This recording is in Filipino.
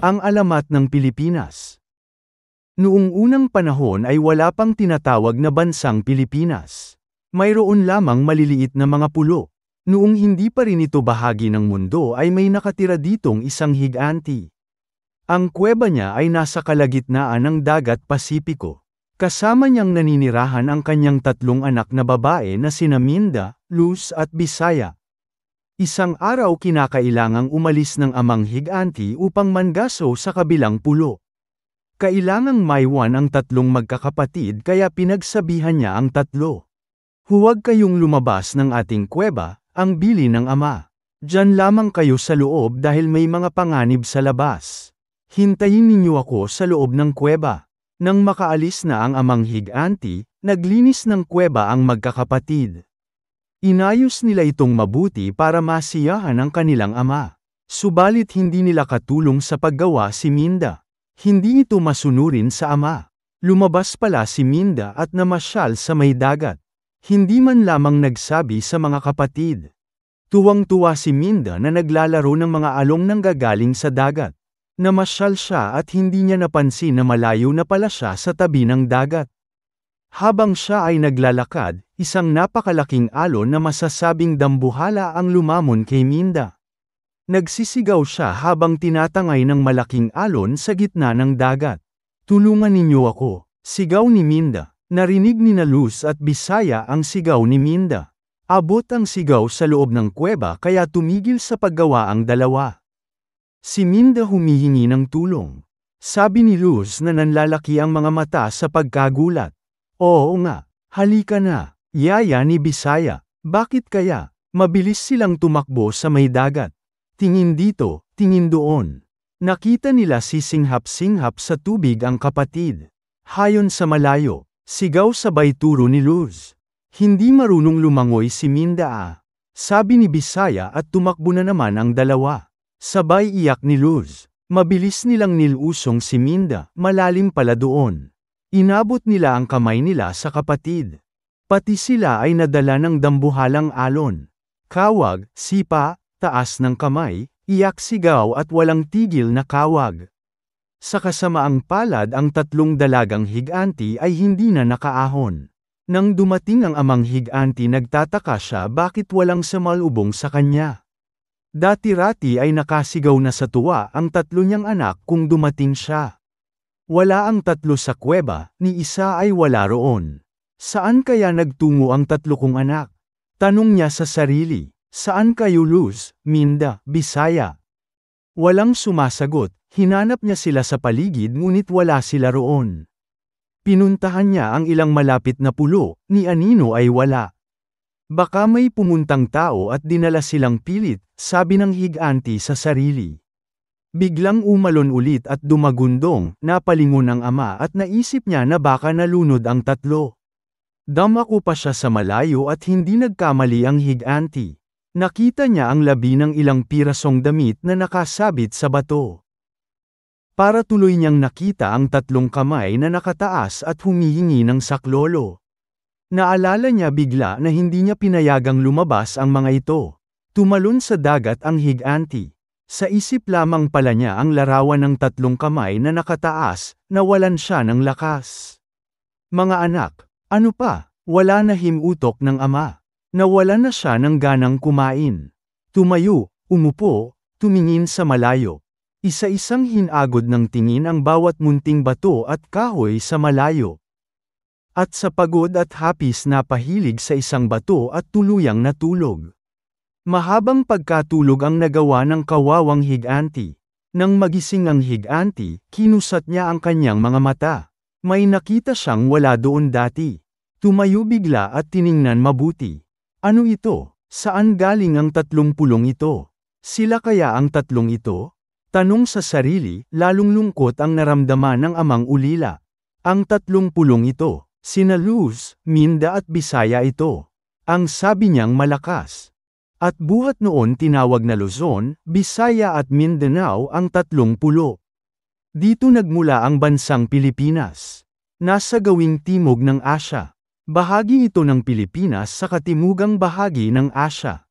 Ang alamat ng Pilipinas. Noong unang panahon ay wala pang tinatawag na bansang Pilipinas. Mayroon lamang maliliit na mga pulo. Noong hindi pa rin ito bahagi ng mundo ay may nakatira ditong isang higanti. Ang kuweba niya ay nasa kalagitnaan ng dagat Pasipiko. Kasama niyang naninirahan ang kanyang 3 anak na babae na sina Minda, Luz at Bisaya. Isang araw kinakailangang umalis ng amang higanti upang mangaso sa kabilang pulo. Kailangang maiwan ang 3 magkakapatid kaya pinagsabihan niya ang 3. Huwag kayong lumabas ng ating kuweba, ang bilin ng ama. Diyan lamang kayo sa loob dahil may mga panganib sa labas. Hintayin ninyo ako sa loob ng kuweba. Nang makaalis na ang amang higanti, naglinis ng kuweba ang magkakapatid. Inayos nila itong mabuti para masiyahan ang kanilang ama. Subalit hindi nila katulong sa paggawa si Minda. Hindi ito masunurin sa ama. Lumabas pala si Minda at namasyal sa may dagat. Hindi man lamang nagsabi sa mga kapatid. Tuwang-tuwa si Minda na naglalaro ng mga along nanggagaling sa dagat. Namasyal siya at hindi niya napansin na malayo na pala siya sa tabi ng dagat. Habang siya ay naglalakad, isang napakalaking alon na masasabing dambuhala ang lumamon kay Minda. Nagsisigaw siya habang tinatangay ng malaking alon sa gitna ng dagat. Tulungan ninyo ako, sigaw ni Minda. Narinig ni Luz at Bisaya ang sigaw ni Minda. Abot ang sigaw sa loob ng kuweba kaya tumigil sa paggawa ang dalawa. Si Minda humihingi ng tulong. Sabi ni Luz na nanlalaki ang mga mata sa pagkagulat. Oo nga, halika na, yaya ni Bisaya. Bakit kaya? Mabilis silang tumakbo sa may dagat. Tingin dito, tingin doon. Nakita nila sisinghap-singhap sa tubig ang kapatid. Hayon sa malayo, sigaw sabay turo ni Luz. Hindi marunong lumangoy si Minda sabi ni Bisaya at tumakbo na naman ang dalawa. Sabay iyak ni Luz. Mabilis nilang nilusong si Minda, malalim pala doon. Inabot nila ang kamay nila sa kapatid. Pati sila ay nadala ng dambuhalang alon. Kawag, sipa, taas ng kamay, iyak sigaw at walang tigil na kawag. Sa kasamaang palad ang 3 dalagang higanti ay hindi na nakaahon. Nang dumating ang amang higanti nagtataka siya bakit walang sumalubong sa kanya. Dati-rati ay nakasigaw na sa tuwa ang 3 niyang anak kung dumating siya. Wala ang 3 sa kuweba, ni isa ay wala roon. Saan kaya nagtungo ang 3 kong anak? Tanong niya sa sarili. Saan kayo Luz, Minda, Bisaya? Walang sumasagot, hinanap niya sila sa paligid ngunit wala sila roon. Pinuntahan niya ang ilang malapit na pulo, ni anino ay wala. Baka may pumuntang tao at dinala silang pilit, sabi ng higanti sa sarili. Biglang umalon ulit at dumagundong, napalingon ang ama at naisip niya na baka nalunod ang 3. Damako pa siya sa malayo at hindi nagkamali ang higanti. Nakita niya ang labi ng ilang pirasong damit na nakasabit sa bato. Para tuloy niyang nakita ang 3 kamay na nakataas at humihingi ng saklolo. Naalala niya bigla na hindi niya pinayagang lumabas ang mga ito. Tumalon sa dagat ang higanti. Sa isip lamang pala niya ang larawan ng 3 kamay na nakataas, nawalan siya ng lakas. Mga anak, ano pa? Wala na himutok ng ama. Nawalan na siya ng ganang kumain. Tumayo, umupo, tumingin sa malayo. Isa-isang hinagod ng tingin ang bawat munting bato at kahoy sa malayo. At sa pagod at hapis napahilig sa isang bato at tuluyang natulog. Mahabang pagkatulog ang nagawa ng kawawang higanti. Nang magising ang higanti, kinusat niya ang kanyang mga mata. May nakita siyang wala doon dati. Tumayo bigla at tiningnan mabuti. Ano ito? Saan galing ang 30 pulong ito? Sila kaya ang 3 ito? Tanong sa sarili, lalong lungkot ang naramdaman ng amang ulila. Ang 30 pulong ito, sina Luz, Minda at Bisaya ito. Ang sabi niyang malakas. At buhat noon tinawag na Luzon, Bisaya at Mindanao ang 30. Dito nagmula ang bansang Pilipinas. Nasa gawing timog ng Asya. Bahagi ito ng Pilipinas sa katimugang bahagi ng Asya.